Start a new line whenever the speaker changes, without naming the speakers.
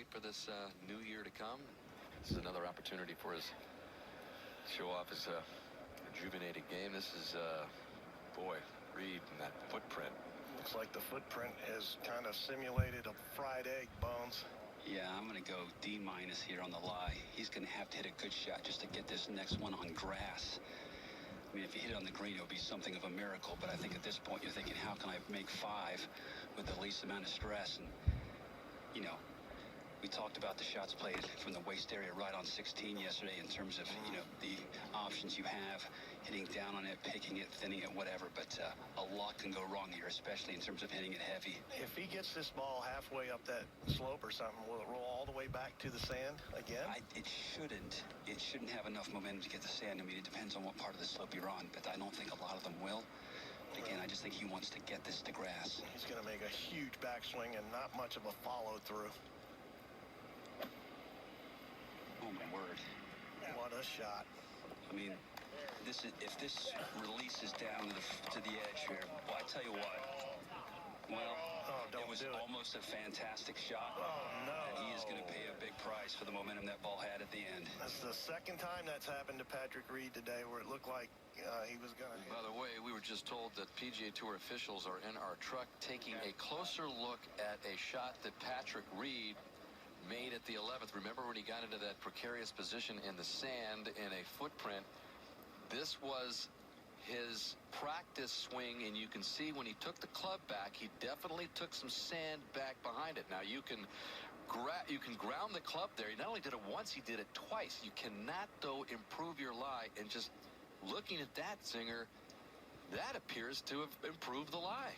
wait for this new year to come. This is another opportunity for us to show off his rejuvenated game. This is, boy, Reed and that footprint.
Looks like the footprint has kind of simulated a fried egg, Bones.
Yeah, I'm going to go D- here on the lie. He's going to have to hit a good shot just to get this next one on grass. I mean, if you hit it on the green, it would be something of a miracle. But I think at this point, you're thinking, how can I make 5 with the least amount of stress? And, you know, we talked about the shots played from the waist area right on 16 yesterday in terms of, you know, the options you have, hitting down on it, picking it, thinning it, whatever. But a lot can go wrong here, especially in terms of hitting it heavy.
If he gets this ball halfway up that slope or something, will it roll all the way back to the sand again?
It shouldn't. It shouldn't have enough momentum to get the sand. I mean, it depends on what part of the slope you're on, but I don't think a lot of them will. But again, I just think he wants to get this to grass.
He's going to make a huge backswing and not much of a follow-through.
Oh, my word.
What a shot.
I mean, if this releases down to the edge here, well, I tell you what. Well, it was almost a fantastic shot.
Oh, no.
And he is going to pay a big price for the momentum that ball had at the end.
That's the second time that's happened to Patrick Reed today where it looked like he was going to hit.
By the way, we were just told that PGA Tour officials are in our truck taking a closer look at a shot that Patrick Reed made at the 11th. Remember when he got into that precarious position in the sand in a footprint? This was his practice swing, and you can see when he took the club back, he definitely took some sand back behind it. Now you can ground the club there. He not only did it once, he did it twice. You cannot, though, improve your lie. And just looking at that, Zinger, that appears to have improved the lie.